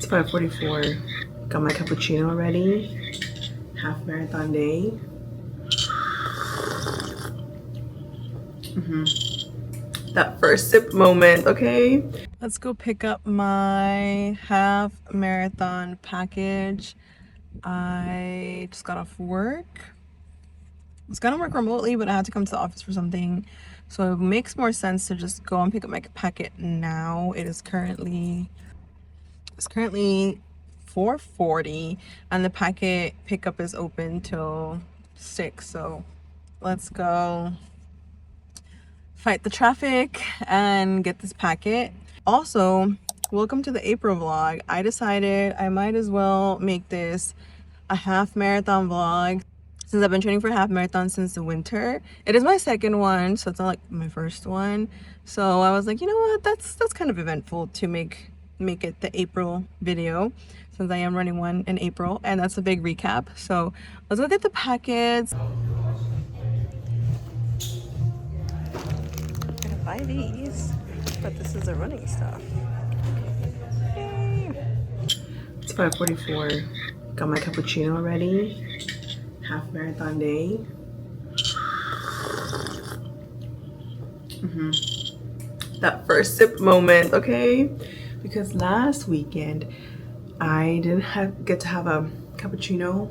It's 5:44. Got my cappuccino ready. Half marathon day. That first sip moment, okay? Let's go pick up my half marathon package. I just got off work. I was gonna work remotely, but I had to come to the office for something. So it makes more sense to just go and pick up my packet now. It's currently 4:40 and the packet pickup is open till 6. So let's go fight the traffic and get this packet. Also, welcome to the April vlog. I decided I might as well make this a half marathon vlog since I've been training for a half marathon since the winter. It is my second one, so it's not like my first one. So I was like, you know what, that's kind of eventful to make it the April video since I am running one in April, and that's a big recap. So let's go get the packets. Buy these, but this is the running stuff. Yay. It's 5:44. Got my cappuccino ready. Half marathon day. That first sip moment, okay? Because last weekend I didn't get to have a cappuccino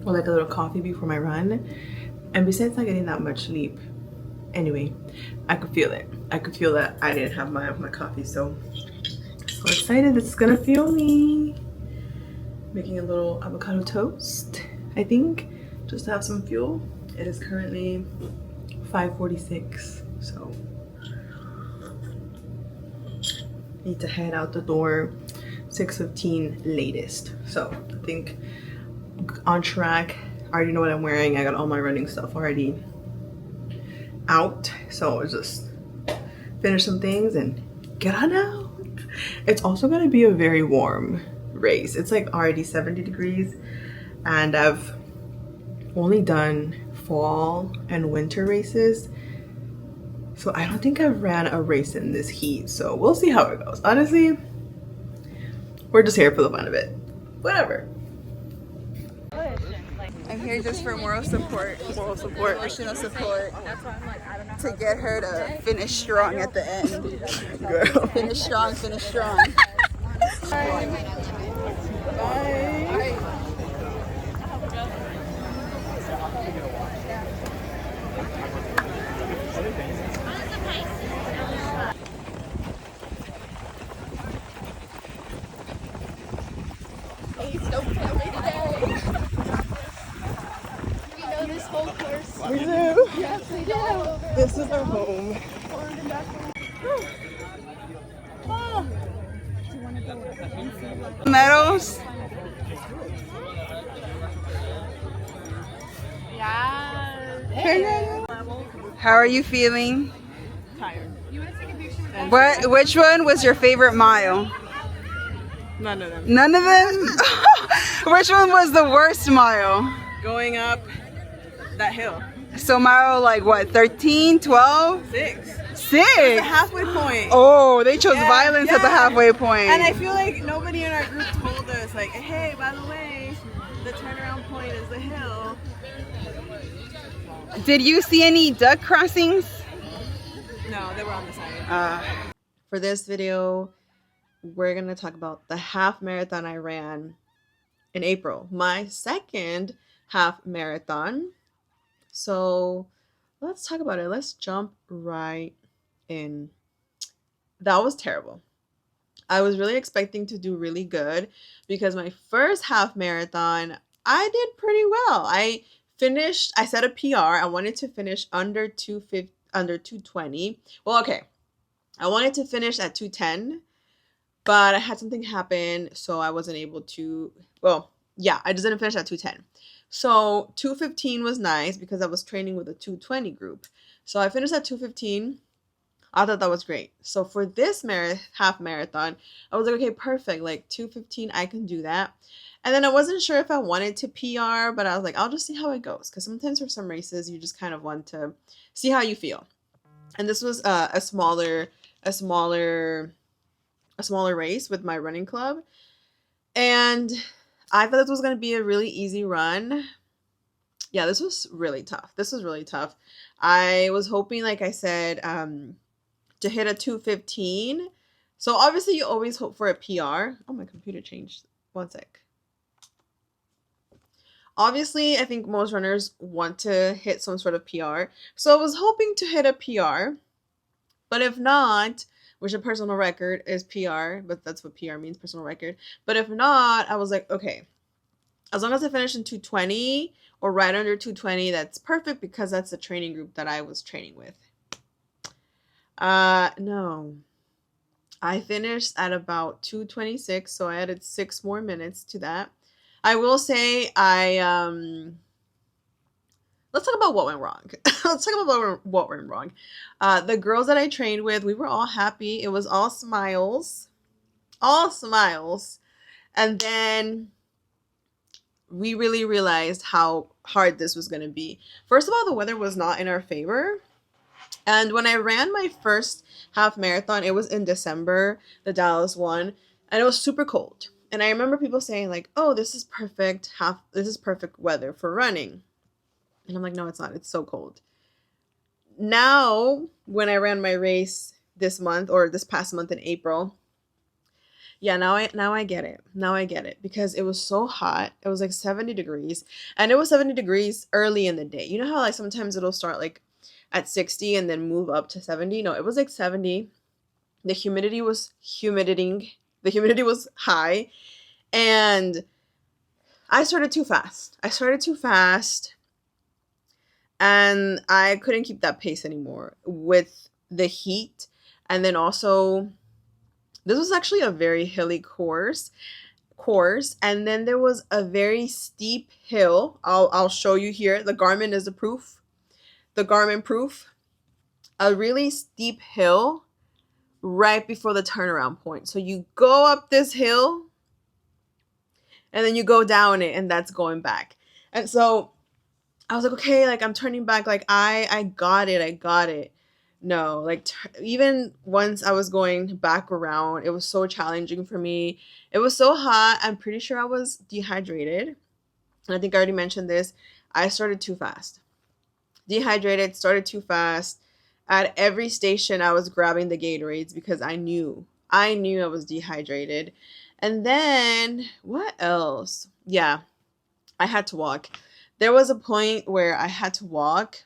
or like a little coffee before my run, and besides not getting that much sleep. Anyway, I could feel it. I could feel that I didn't have my coffee, so excited. This is gonna fuel me. Making a little avocado toast, I think, just to have some fuel. It is currently 5:46, so need to head out the door 6:15 latest. So I think on track. I already know what I'm wearing. I got all my running stuff already out, so I'll just finish some things and get on out. It's also gonna be a very warm race. It's like already 70 degrees, and I've only done fall and winter races, so I don't think I've ran a race in this heat, so we'll see how it goes. Honestly, we're just here for the fun of it. Whatever. I'm here just for moral support, emotional support, to get her to finish strong at the end. Girl. Finish strong, finish strong. Bye. Bye. We do. Yes, we do. This is our home. Medals. Yeah. How are you feeling? Tired. Which one was your favorite mile? None of them. None of them? Which one was the worst mile? Going up that hill. So mile like what, 13, 12? 6. 6? The halfway point. Oh, they chose violence at the halfway point. And I feel like nobody in our group told us, like, hey, by the way, the turnaround point is the hill. Did you see any duck crossings? No, they were on the side. For this video, we're going to talk about the half marathon I ran in April. My second half marathon. So let's talk about it. Let's jump right in. That was terrible. I was really expecting to do really good because my first half marathon, I did pretty well. I set a PR. I wanted to finish under 220. Well, okay. I wanted to finish at 210, but I had something happen, so I wasn't able to, I just didn't finish at 210. So 215 was nice because I was training with a 220 group. So I finished at 215. I thought that was great. So for this half marathon, I was like, okay, perfect. Like 215, I can do that. And then I wasn't sure if I wanted to PR, but I was like, I'll just see how it goes. Because sometimes for some races, you just kind of want to see how you feel. And this was a smaller race with my running club. And I thought this was going to be a really easy run. Yeah, this was really tough. I was hoping, like I said, to hit a 2:15. So obviously you always hope for a PR. Oh, my computer changed. One sec. Obviously, I think most runners want to hit some sort of PR. So I was hoping to hit a PR. But if not, which a personal record is PR, but that's what PR means, personal record. But if not, I was like, okay, as long as I finish in 2:20 or right under 2:20, that's perfect, because that's the training group that I was training with. No. I finished at about 2:26, so I added 6 more minutes to that. I will say let's talk about what went wrong. Let's talk about what went wrong. The girls that I trained with, we were all happy. It was all smiles. All smiles. And then we really realized how hard this was going to be. First of all, the weather was not in our favor. And when I ran my first half marathon, it was in December, the Dallas one, and it was super cold. And I remember people saying like, "Oh, this is perfect weather for running." And I'm like, "No, it's not. It's so cold." Now, when I ran my race this month, or this past month in April, yeah, now I get it. Now I get it, because it was so hot. It was like 70 degrees, and it was 70 degrees early in the day. You know how like sometimes it'll start like at 60 and then move up to 70? No, it was like 70. The humidity was high, and I started too fast. And I couldn't keep that pace anymore with the heat. And then also, this was actually a very hilly course, and then there was a very steep hill. I'll show you here. The Garmin is the proof. The Garmin proof. A really steep hill right before the turnaround point. So you go up this hill and then you go down it, and that's going back. And so I was like, okay, like I'm turning back, like I got it. No, like even once I was going back around, it was so challenging for me. It was so hot. I'm pretty sure I was dehydrated. And I think I already mentioned this. I started too fast. Dehydrated, started too fast. At every station, I was grabbing the Gatorades because I knew I was dehydrated. And then what else? Yeah, I had to walk. There was a point where I had to walk.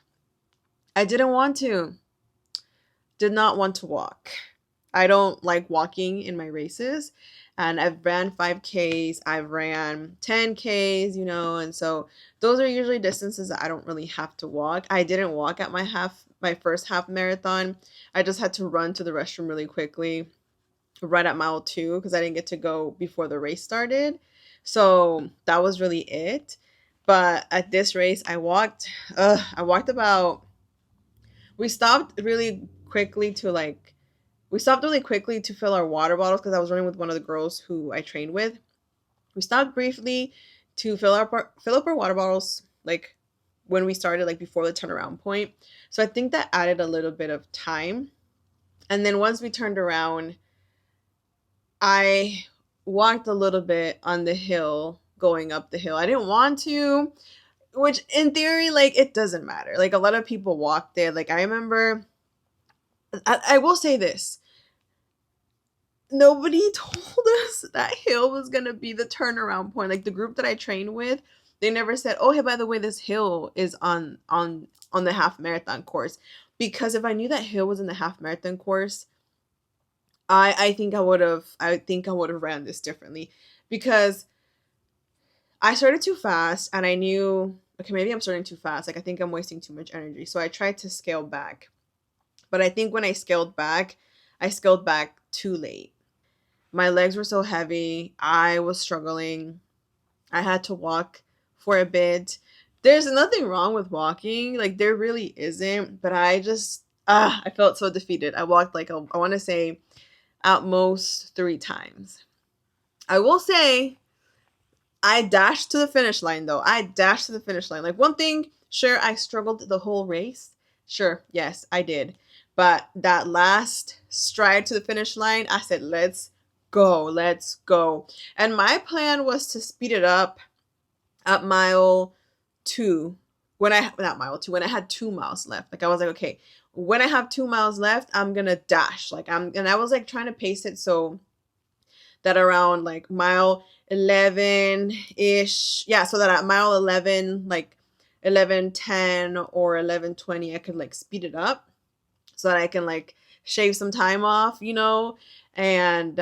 I didn't want to. Did not want to walk. I don't like walking in my races. And I've ran 5Ks, I've ran 10Ks, and so those are usually distances that I don't really have to walk. I didn't walk at my first half marathon. I just had to run to the restroom really quickly right at mile 2, because I didn't get to go before the race started. So that was really it. But at this race, I walked about, we stopped really quickly to fill our water bottles, because I was running with one of the girls who I trained with. We stopped briefly to fill up our water bottles, like when we started, like before the turnaround point. So I think that added a little bit of time. And then once we turned around, I walked a little bit on the hill, going up the hill. I didn't want to, which in theory, like, it doesn't matter. Like, a lot of people walk there. Like, I remember, I will say this. Nobody told us that hill was going to be the turnaround point. Like, the group that I trained with, they never said, "Oh, hey, by the way, this hill is on the half marathon course." Because if I knew that hill was in the half marathon course, I think I would have ran this differently, because I started too fast, and I knew, okay, maybe I'm starting too fast. Like, I think I'm wasting too much energy. So I tried to scale back. But I think when I scaled back too late. My legs were so heavy. I was struggling. I had to walk for a bit. There's nothing wrong with walking. Like, there really isn't. But I just, I felt so defeated. I walked like, I want to say, at most 3 times. I will say, I dashed to the finish line, though. Like, one thing, sure, I struggled the whole race. Sure, yes, I did. But that last stride to the finish line, I said, let's go, let's go. And my plan was to speed it up at mile 2, when I not mile 2, when I had 2 miles left. Like I was like, okay, when I have 2 miles left, I'm gonna dash. Like I was like trying to pace it so that around like mile 11 ish, yeah, so that at mile 11, like 11:10 or 11:20, I could like speed it up so that I can like shave some time off, you know. And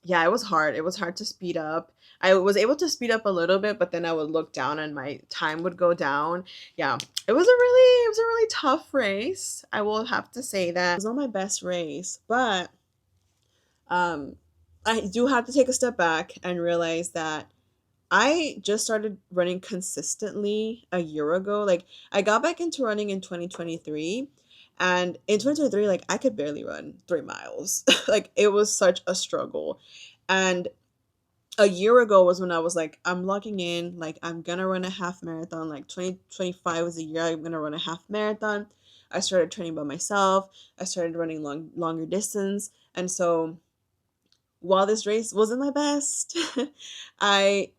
yeah, it was hard. It was hard to speed up. I was able to speed up a little bit, but then I would look down and my time would go down. Yeah, it was a really tough race. I will have to say that. It was not my best race, but um I do have to take a step back and realize that I just started running consistently a year ago. Like I got back into running in 2023, and in 2023 like I could barely run 3 miles. Like it was such a struggle. And a year ago was when I was like, I'm logging in, like I'm gonna run a half marathon. Like 2025 was the year I'm gonna run a half marathon. I started training by myself. I started running longer distance. And so while this race wasn't my best, I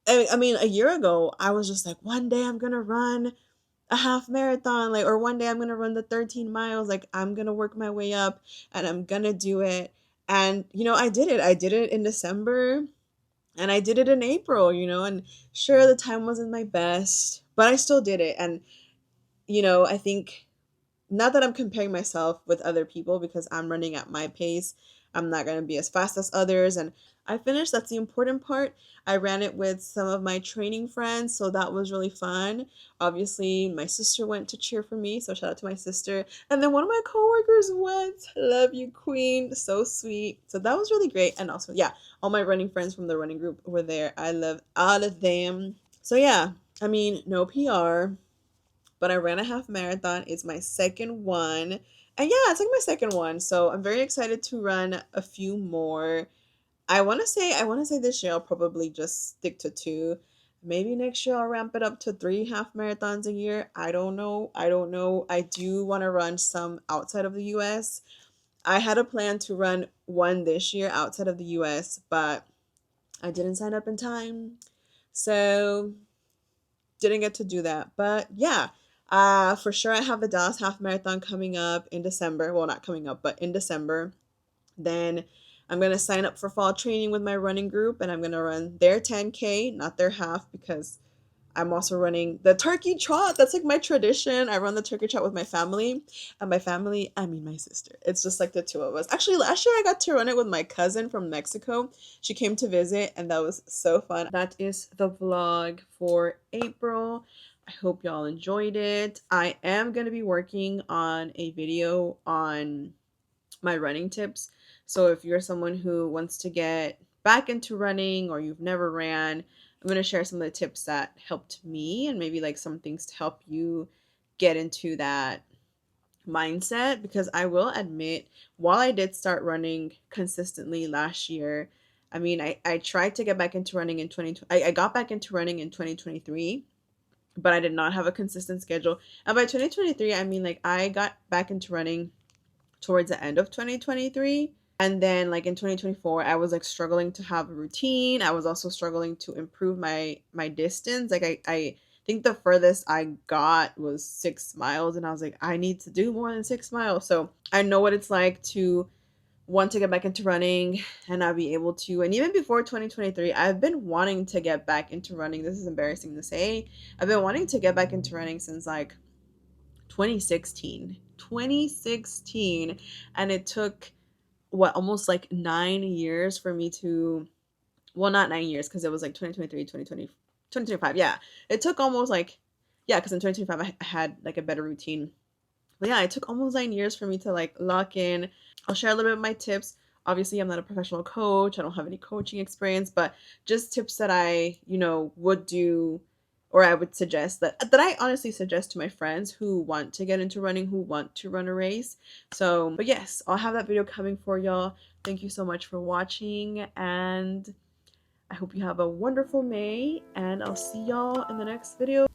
I mean, a year ago, I was just like, one day I'm gonna run a half marathon, like, or one day I'm gonna run the 13 miles. Like, I'm gonna work my way up and I'm gonna do it. And, you know, I did it. I did it in December and I did it in April, you know, and sure, the time wasn't my best, but I still did it. And, you know, I think not that I'm comparing myself with other people because I'm running at my pace. I'm not going to be as fast as others. And I finished. That's the important part. I ran it with some of my training friends. So that was really fun. Obviously, my sister went to cheer for me. So shout out to my sister. And then one of my coworkers went. Love you, Queen. So sweet. So that was really great. And also, yeah, all my running friends from the running group were there. I love all of them. So yeah, I mean, no PR, but I ran a half marathon. It's my second one. And yeah, it's like my second one. So I'm very excited to run a few more. I want to say this year I'll probably just stick to 2. Maybe next year I'll ramp it up to 3 half marathons a year. I don't know. I don't know. I do want to run some outside of the US. I had a plan to run one this year outside of the US, but I didn't sign up in time. So didn't get to do that. But yeah, for sure I have the Dallas Half Marathon coming up in December. Well, not coming up, but in December. Then I'm gonna sign up for fall training with my running group, and I'm gonna run their 10K, not their half, because I'm also running the turkey trot. That's like my tradition. I run the turkey trot with my family. And by family, I mean my sister. It's just like the two of us. Actually, last year I got to run it with my cousin from Mexico. She came to visit and that was so fun. That is the vlog for April. I hope y'all enjoyed it. I am going to be working on a video on my running tips. So if you're someone who wants to get back into running or you've never ran, I'm going to share some of the tips that helped me and maybe like some things to help you get into that mindset. Because I will admit, while I did start running consistently last year, I mean, I tried to get back into running in 2020. I got back into running in 2023, but I did not have a consistent schedule. And by 2023, I mean, like I got back into running towards the end of 2023. And then like in 2024, I was like struggling to have a routine. I was also struggling to improve my distance. Like I think the furthest I got was 6 miles, and I was like, I need to do more than 6 miles. So I know what it's like to want to get back into running and not be able to. And even before 2023, I've been wanting to get back into running. This is embarrassing to say. I've been wanting to get back into running since like 2016, and it took what, almost like 9 years for me to, well, not 9 years because it was like 2023, 2020, 2025. Yeah, it took almost like, yeah, because in 2025 I had like a better routine. But yeah, it took almost 9 years for me to like lock in. I'll share a little bit of my tips. Obviously, I'm not a professional coach. I don't have any coaching experience, but just tips that I, you know, would do, or I would suggest that I honestly suggest to my friends who want to get into running, who want to run a race. So, but yes, I'll have that video coming for y'all. Thank you so much for watching, and I hope you have a wonderful May, and I'll see y'all in the next video.